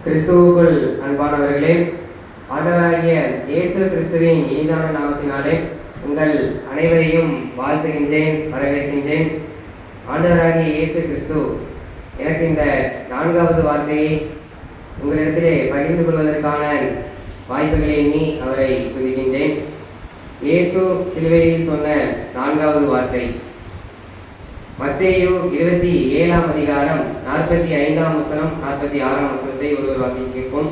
கிறிஸ்துவுக்குள் அன்பானவர்களே, ஆண்டவராகிய இயேசு கிறிஸ்துவின் இனிதான நாமத்தினாலே உங்கள் அனைவரையும் வாழ்த்துகின்றேன், வரவேற்கின்றேன். ஆண்டவராகிய இயேசு கிறிஸ்து எனக்கு இந்த 4வது வார்த்தையை உங்களிடத்திலே பகிர்ந்து கொள்வதற்கான வாய்ப்புகளை எண்ணி அவரை துதிக்கின்றேன். இயேசு சிலுவையில் சொன்ன 4வது வார்த்தை மத்தேயு 27ஆம் அதிகாரம் 45ஆம் வசனம் 46ஆம் வசனத்தை ஒருவர் வாசிக்க கேட்போம்.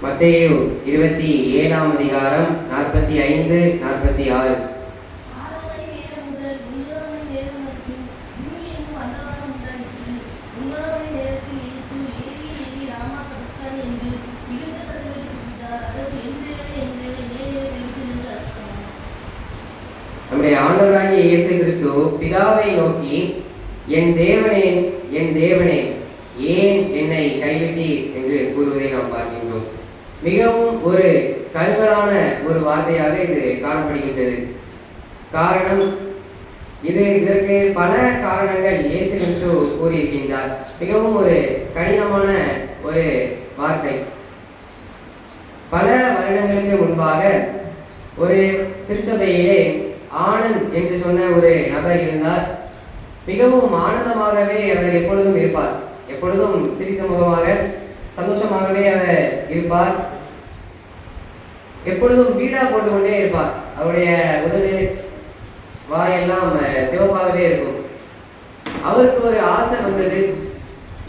மத்தேயு 27ஆம் அதிகாரம் 45, 46. நம்முடைய ஆண்டவராகிய இயேசு கிறிஸ்து பிதாவை நோக்கி, என் தேவனே, என் தேவனே, ஏன் என்னை கைவிட்டீர் என்று கூறுவதை நாம் பார்க்கின்றோம். மிகவும் ஒரு கருகலான ஒரு வார்த்தையாக இது காணப்படுகின்றது. காரணம், இதற்கு பல காரணங்கள் இயேசு கிறிஸ்து கூறியிருக்கின்றார். மிகவும் ஒரு கடினமான ஒரு வார்த்தை. பல வருடங்களுக்கு முன்பாக ஒரு திருச்சபையிலே ஆனந்த் என்று சொன்ன ஒரு நபர் இருந்தார். மிகவும் ஆனந்தமாகவே அவர் எப்பொழுதும் இருப்பார். எப்பொழுதும் சிரித்த முகமாக சந்தோஷமாகவே அவர் இருப்பார். எப்பொழுதும் பீடா போட்டுக்கொண்டே இருப்பார். அவருடைய உதடு வாயெல்லாம் சிவப்பாகவே இருக்கும். அவருக்கு ஒரு ஆசை வந்தது,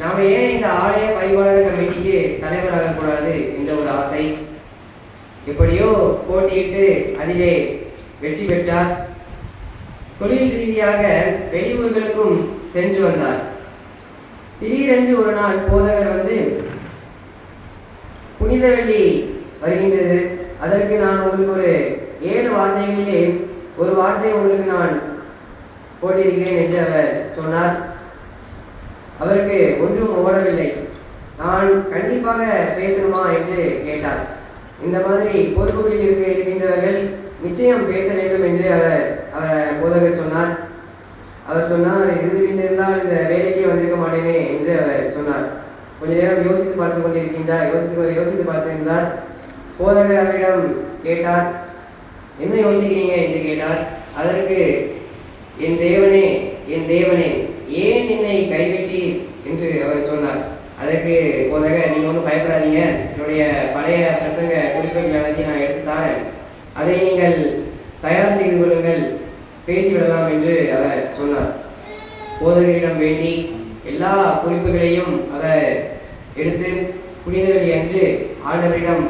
நாம ஏன் இந்த ஆலய பரிபாலன கமிட்டிக்கு தலைவராக கூடாது என்ற ஒரு ஆசை. எப்படியோ போட்டியிட்டு அதிலே வெற்றி பெற்றார். தொழில் ரீதியாக வெளியூர்களுக்கும் சென்று வந்தார். திடீரென்று ஒரு நாள் போதகர் வந்து, புனித வெள்ளி வருகின்றது, அதற்கு நான் உங்களுக்கு ஒரு 7 வார்த்தைகளிலே ஒரு வார்த்தை உங்களுக்கு நான் போட்டிருக்கிறேன் என்று அவர் சொன்னார். அவருக்கு ஒன்றும் ஓடவில்லை. நான் கண்டிப்பாக பேசணுமா என்று கேட்டார். இந்த மாதிரி பொறுப்புகளில் இருக்கின்றவர்கள் நிச்சயம் பேச வேண்டும் என்று அவர் போதகர் சொன்னார். அவர் சொன்னார், இது இருந்தால் இந்த வேலைக்கே வந்திருக்க மாட்டேனே என்று அவர் சொன்னார். கொஞ்ச நேரம் யோசித்து பார்த்து கொண்டிருக்கின்றார். யோசித்து பார்த்திருந்தார். போதகர் அவரிடம் கேட்டார், என்ன யோசிக்கிறீங்க என்று கேட்டார். அதற்கு, என் தேவனே, என் தேவனே, ஏன் என்னை கைவிட்டி என்று அவர் சொன்னார். அதற்கு போதகர், நீங்க ஒன்றும் பயப்படாதீங்க, என்னுடைய பழைய பிரசங்க குறிப்புகள் எல்லாத்தையும் நான் எடுத்து தாரேன், அதை நீங்கள் தயார் செய்து கொள்ளுங்கள், பேசிவிடலாம் என்று அவர் சொன்னார். போதகரிடம் வேண்டி எல்லா குறிப்புகளையும் அவர் எடுத்து புனித வெள்ளி அன்று ஆண்டவரிடம்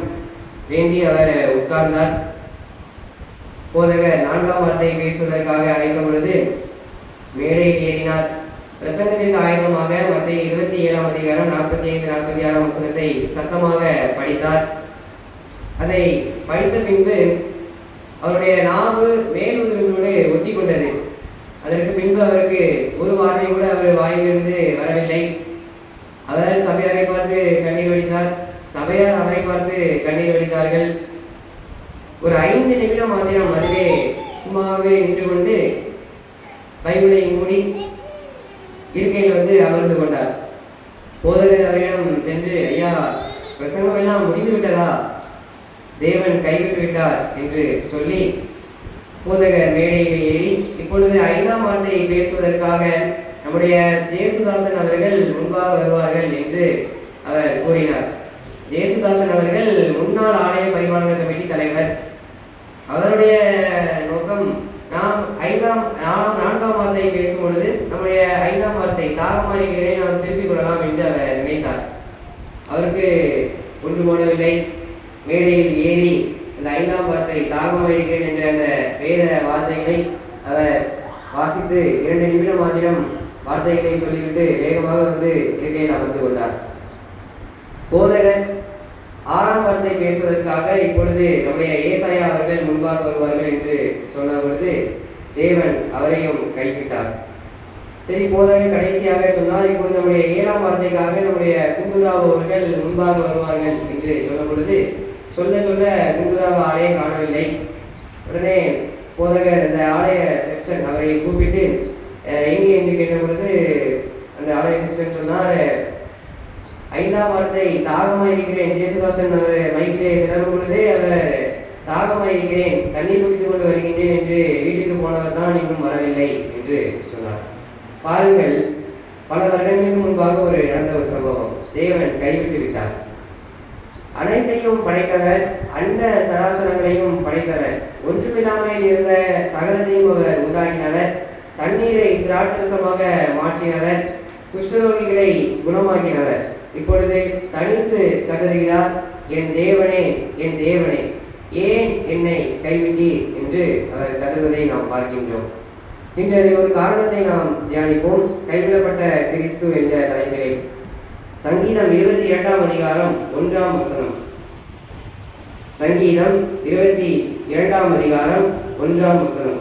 வேண்டி அவர் உட்கார்ந்தார். போதகர் 4ஆம் வார்த்தை பேசுவதற்காக அழைக்கும் பொழுது மேடையில் ஏறினார். பிரசங்கத்திற்கு ஆயத்தமாக மத்தேயு 27ஆம் அதிகாரம் 45, 46ஆம் வசனத்தை சத்தமாக படித்தார். அதை படித்த பின்பு அவருடைய நாவு மேலுதடுகளோடு ஒட்டி கொண்டது. அதற்கு பின்பு அவருக்கு ஒரு வார்த்தை கூட அவர் வாயிலிருந்து வரவில்லை. அவர் சபையாரை பார்த்து கண்ணீர் வடித்தார். சபையார் அவரை பார்த்து கண்ணீர் வடித்தார்கள். ஒரு 5 நிமிடம் மாத்திரம் அதிலே சும்மாவே நின்று கொண்டு பைபிளை மூடி இருக்கையில் வந்து அமர்ந்து கொண்டார். போதகர் அவரிடம் சென்று, ஐயா, பிரசங்கம் எல்லாம் முடிந்து விட்டதா? தேவன் கைவிட்டு விட்டார் என்று சொல்லி போதகர் மேடையில் ஏறி, இப்பொழுது 5ஆம் வார்த்தையை பேசுவதற்காக நம்முடைய ஜேசுதாசன் அவர்கள் முன்பாக வருவார்கள் என்று அவர் கூறினார். ஜேசுதாசன் அவர்கள் முன்னாள் ஆலய பரிபாலன கமிட்டி தலைவர். அவருடைய நோக்கம், நாம் 4ஆம் வார்த்தையை பேசும் பொழுது நம்முடைய 5ஆம் வார்த்தை தாகமாரிகளை நாம் திருப்பிக் கொள்ளலாம் என்று அவர் நினைத்தார். அவருக்கு ஒன்று போனவில்லை. மேடையில் ஏறி அந்த 5ஆம் வார்த்தை தாகமாயிருக்கிறேன் என்ற அந்த வேத வார்த்தைகளை அவர் வாசித்து 2 நிமிடம் மாத்திரம் வார்த்தைகளை சொல்லிவிட்டு வேகமாக வந்து இருக்கையில் அமர்ந்து கொண்டார். போதகர் 6ஆம் வார்த்தை பேசுவதற்காக இப்பொழுது நம்முடைய ஏசாயா அவர்கள் முன்பாக வருவார்கள் என்று சொன்ன பொழுது தேவன் அவரையும் கைவிட்டார். சரி, போதகர் கடைசியாக சொன்னார், இப்பொழுது நம்முடைய 7ஆம் வார்த்தைக்காக நம்முடைய குந்துராவ் அவர்கள் முன்பாக வருவார்கள் என்று சொன்ன பொழுது சொல்ல குந்துராவ் ஆலய காணவில்லை. உடனே போதகர் அந்த ஆலய செக்ஷன் அவரை கூப்பிட்டு எங்கே என்று கேட்ட பொழுது அந்த ஆலய செக்ஷன் சொன்னார், 5ஆம் வார்த்தை தாகமாக இருக்கிறேன். ஜேசுதாசன் அவர் மைக்கிலே திறரும் பொழுதே அவர் தாகமாக இருக்கிறேன், தண்ணீர் குடித்துக் கொண்டு வருகின்றேன் என்று வீட்டுக்கு போனவர் தான் இன்னும் வரவில்லை என்று சொன்னார். பாருங்கள், பல வருடங்களுக்கு முன்பாக நடந்த ஒரு சம்பவம். தேவன் கைவிட்டு விட்டார். அனைத்தையும் படைத்தவர், அண்ட சராசரங்களையும் படைத்தவர், ஒன்றுமில்லாமல் இருந்த சகலத்தையும் அவர் உண்டாக்கினவர், தண்ணீரை திராட்சரசமாக மாற்றினவர், குஷ்டரோகிகளை குணமாக்கினவர். இப்பொழுது தனித்து கதறுகிறார், என் தேவனே, என் தேவனே, ஏன் என்னை கைவிட்டீர் என்று அவர் கதறுவதை நாம் பார்க்கின்றோம். இன்றைய ஒரு காரணத்தை நாம் தியானிப்போம். கைவிடப்பட்ட கிறிஸ்து என்ற தலைப்பிலே சங்கீதம் 22ஆம் அதிகாரம் 1ஆம் வசனம். சங்கீதம் 22ஆம் அதிகாரம் 1ஆம் வசனம்.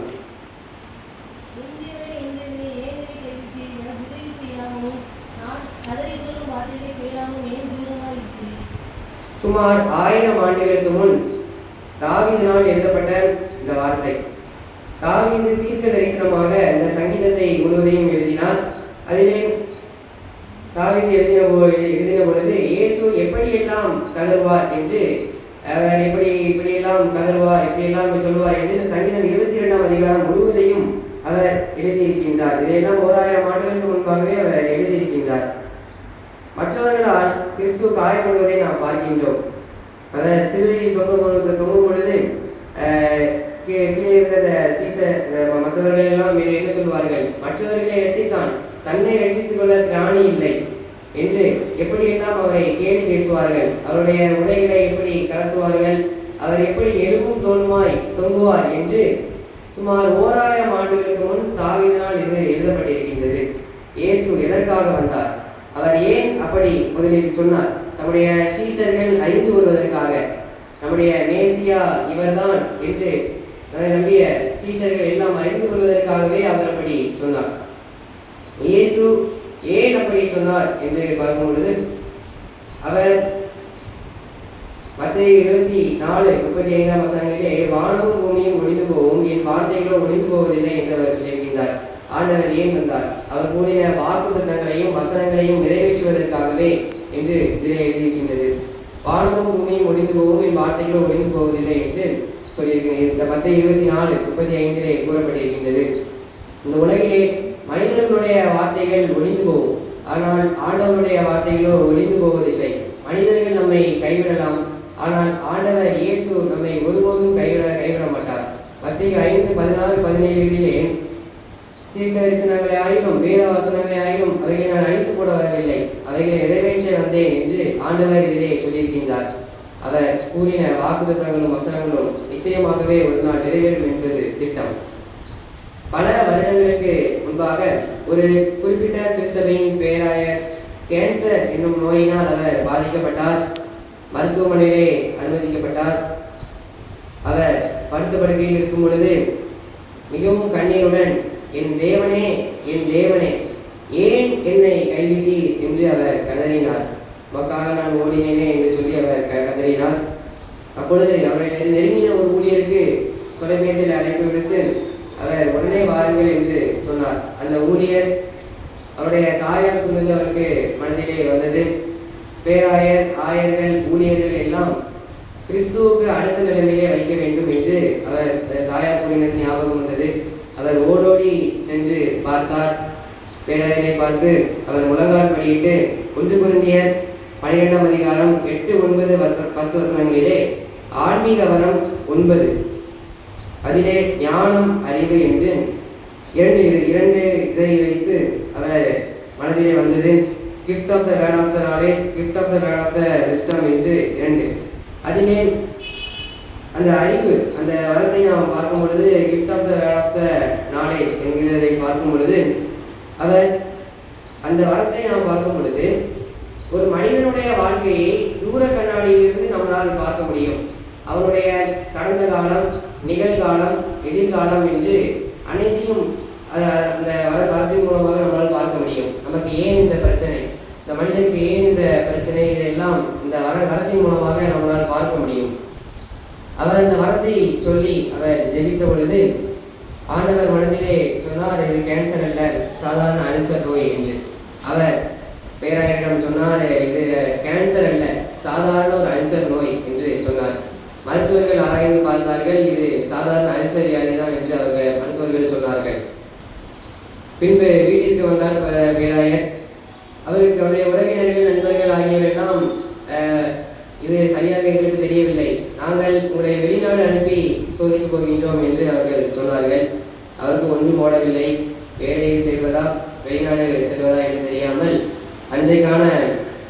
சுமார் 1000 ஆண்டுகளுக்கு முன் தாவீதினால் எழுதப்பட்ட இந்த வார்த்தை. தாவீது தீர்க்க தரிசனமாக இந்த சங்கீதத்தை முழுவதையும் எழுதினார். அதிலே தாவீது எழுதின பொழுது இயேசு எப்படியெல்லாம் கதறுவார் என்று, அவர் இப்படியெல்லாம் கதறுவார், இப்படியெல்லாம் சொல்லுவார் என்று இந்த சங்கீதம் 22ஆம் அதிகாரம் முழுவதையும் அவர் எழுதியிருக்கின்றார். இதையெல்லாம் 1000 ஆண்டுகளுக்கு முன்பாகவே அவர் எழுதியிருக்கின்றார். மற்றவர்களால் கிறிஸ்து காயப்படுவதை நாம் பார்க்கின்றோம். அவர் சிலுவையில் தொங்கும் பொழுது கீழே இருந்த மற்றவர்கள் எல்லாம் என்ன சொல்வார்கள்? மற்றவர்களை ரட்சித்தான், தன்னை ரட்சித்துக் கொள்ள திராணி இல்லை என்று எப்படியெல்லாம் அவரை கேலி பேசுவார்கள். அவருடைய உடைகளை எப்படி கலத்துவார்கள், அவர் எப்படி எலும்பும் தோலுமாய் தொங்குவார் என்று சுமார் 1000 ஆண்டுகளுக்கு முன் தாவீதினால் இது எழுதப்பட்டிருக்கின்றது. இயேசு எதற்காக வந்தார்? அவர் ஏன் அப்படி முதலில் சொன்னார்? நம்முடைய சீஷர்கள் அறிந்து கொள்வதற்காக, நம்முடைய மேசியா இவர்தான் என்று நம்பிய சீஷர்கள் எல்லாம் அறிந்து கொள்வதற்காகவே அவர் அப்படி சொன்னார். இயேசு ஏன் அப்படி சொன்னார் என்று பார்க்கும் பொழுது, அவர் மத்தேயு 24:35ஆம் வசனங்களிலே வானமும் பூமியும் ஒழிந்து போகும், என் வார்த்தைகளோ ஒழிந்து போவதில்லை என்று அவர் சொல்லியிருக்கின்றார். ஆண்டவர் ஏன் வந்தார்? அவர் கூறின வாக்குத்தத்தங்களையும் வசனங்களையும் நிறைவேற்றுவதற்காகவே என்று இதிலே எழுதியிருக்கின்றது. வானமும் பூமியும் ஒழிந்து போகும், என் வார்த்தைகளோ ஒழிந்து போவதில்லை என்று சொல்லியிருக்கிறது. இந்த மத்தேயு 24:35 கூறப்பட்டிருக்கின்றது. இந்த உலகிலே மனிதர்களுடைய வார்த்தைகள் ஒழிந்து போகும், ஆனால் ஆண்டவருடைய வார்த்தைகளோ ஒழிந்து போவதில்லை. மனிதர்கள் நம்மை கைவிடலாம், ஆனால் ஆண்டவர் இயேசு நம்மை ஒருபோதும் கைவிட மாட்டார். மத்தேயு 5:16-17 தீர்க்க தரிசனங்களை ஆயினும் வேத வசனங்களை ஆயினும் அவைகளை நான் அழித்து போட வரவில்லை, அவைகளை நிறைவேற்ற வந்தேன் என்று ஆண்டவர் இதிலே சொல்லியிருக்கின்றார். அவர் கூறின வாக்குத்தத்தங்களும் வசனங்களும் நிச்சயமாகவே ஒரு நாள் நிறைவேறும் என்பது திட்டம். பல வருடங்களுக்கு முன்பாக ஒரு குறிப்பிட்ட திருச்சபையின் பேராயர் கேன்சர் என்னும் நோயினால் அவர் பாதிக்கப்பட்டார். மருத்துவமனையிலே அனுமதிக்கப்பட்டார். அவர் படுத்த படுக்கையில் இருக்கும் பொழுது மிகவும் கண்ணீருடன், என் தேவனே, என் தேவனே, ஏன் என்னை கைவிட்டீர் என்று அவர் கதறினார். உமக்காக நான் ஓடினேனே என்று சொல்லி அவர் கதறினார். அப்பொழுது அவரை நெருங்கின ஒரு ஊழியருக்கு தொலைபேசியில் அழைப்பு விடுத்து அவர் உடனே வாருங்கள் என்று சொன்னார். அந்த ஊழியர் அவருடைய தாயார் சொன்னது அவருக்கு மனதிலே வந்தது. பேராயர், ஆயர்கள், ஊழியர்கள் எல்லாம் கிறிஸ்துவுக்கு அடுத்த நிலைமையிலே வைக்க வேண்டும் என்று அவர் தாயார் கூறினது ஞாபகம் வந்தது. அவர் ஓடோடி சென்று பார்த்தார். பேராயரை பார்த்து அவர் முழங்கால் படியிட்டு 1 கொரிந்தியர் 12ஆம் அதிகாரம் 8, 9, 10 வசனங்களிலே ஆன்மீக வரம் 9, அதிலே ஞானம், அறிவு என்று இரண்டு இதை வைத்து அவர் மனதிலே வந்தது. Gift of the word of the knowledge, gift of the word of the wisdom என்று 2. அதிலே அந்த அறிவு, அந்த வரத்தை நாம் பார்க்கும் பொழுது, gift of the word of the knowledge என்கிறதை பார்க்கும் பொழுது, அவர் அந்த வரத்தை நாம் பார்க்கும் பொழுது ஒரு மனிதனுடைய வாழ்க்கையை தூர கண்ணாடியிலிருந்து நம்மளால் பார்க்க முடியும். அவனுடைய கடந்த காலம், நிகழ்காலம், எதிர்காலம் என்று அனைத்தையும் அந்த வரத்தின் மூலமாக நம்மளால் பார்க்க முடியும். நமக்கு ஏன் இந்த பிரச்சனை, இந்த மனிதனுக்கு ஏன் இந்த பிரச்சனை, இதெல்லாம் இந்த வரத்தின் மூலமாக நம்மளால் பார்க்க முடியும். அவர் இந்த வரத்தை சொல்லி அவர் ஜெபித்த பொழுது ஆண்டவர் மனதிலே சொன்னார், இது கேன்சர் அல்ல, சாதாரண அல்சர் நோய் என்று. அவர் பேராயரிடம் சொன்னார், இது கேன்சர் அல்ல, சாதாரண ஒரு அல்சர் நோய் என்று சொன்னார். மருத்துவர்கள் ஆராய்ந்து பார்த்தார்கள், இது சாதாரண அல்சர் வியாதிதான் என்று அவர்கள் மருத்துவர்கள் சொன்னார்கள். பின்பு வீட்டிற்கு வந்தார் பேராயர். அவருக்கு அவருடைய உறவினர்கள், நண்பர்கள் ஆகியோரெல்லாம் இது சரியாக எங்களுக்கு தெரியவில்லை, நாங்கள் உங்களை வெளிநாடு அனுப்பி சோதிக்கப் போகின்றோம் என்று அவர்கள் சொன்னார்கள். அவருக்கு ஒன்றும் ஓடவில்லை. வேலையில் செய்வதா வெளிநாடு செல்வதா என்று தெரியாமல் அன்றைக்கான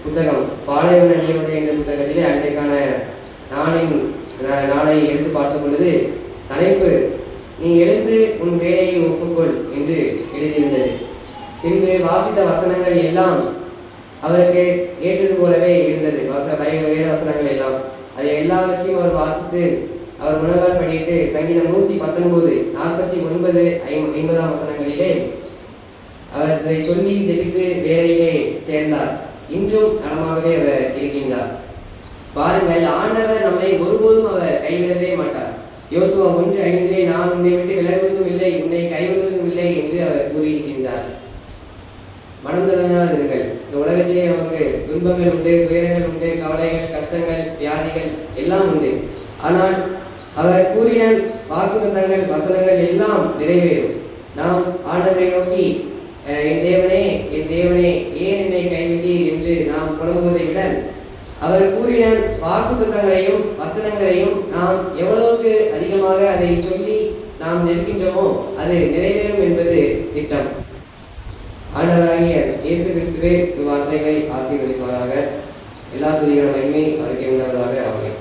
புத்தகம் பாலைவன நீரோடை என்ற புத்தகத்திலே அன்றைக்கான நாளை எடுத்து பார்த்த பொழுது தலைப்பு நீ எழுந்து உன் வேலையை ஒப்புக்கொள் என்று எழுதியிருந்தது. பின்பு வாசித்த வசனங்கள் எல்லாம் அவருக்கு ஏற்றது போலவே இருந்தது. வேத வசனங்கள் எல்லாம் அதை எல்லாவற்றையும் அவர் வாசித்து அவர் முழங்கால் படியிட்டு சங்கீதம் 119, 49, 50 வசனங்களிலே அவர் இதை சொல்லி ஜெபித்து வேலையிலே சேர்ந்தார். இன்றும் நலமாகவே அவர் இருக்கின்றார். பாருங்கள், ஆண்டவர் நம்மை ஒருபோதும் அவர் கைவிடவே மாட்டார். யோசுவா 1:5 நான் உன்னை விட்டு விலகுவதும் இல்லை, உன்னை கைவிடுவதும் இல்லை என்று அவர் கூறியிருக்கின்றார். மனந்தளராக இருங்கள். இந்த உலகத்திலே நமக்கு துன்பங்கள் உண்டு, துயரங்கள் உண்டு, கவலைகள், கஷ்டங்கள், வியாதிகள் எல்லாம் உண்டு. ஆனால் அவர் கூறின வாக்குத்தத்தங்கள், வசனங்கள் எல்லாம் நிறைவேறும். நாம் ஆண்டவரை நோக்கி என் தேவனே என் தேவனே ஏன் என்னை கைவிட்டீர் என்று நாம் புலம்புவதை விட அவர் கூறின வாக்குத்தத்தங்களையும் வசனங்களையும் நாம் எவ்வளவுக்கு அதிகமாக அதை சொல்லி நாம் ஜெபிக்கின்றோமோ அது நிறைவேறும் என்பது திட்டம். ஆண்டவராகிய இயேசு கிறிஸ்துவே வார்த்தைகளை ஆசீர்வதிப்பாராக. எல்லா துதிகளும் மகிமை அவருக்கு உண்டாவதாக. ஆமென்.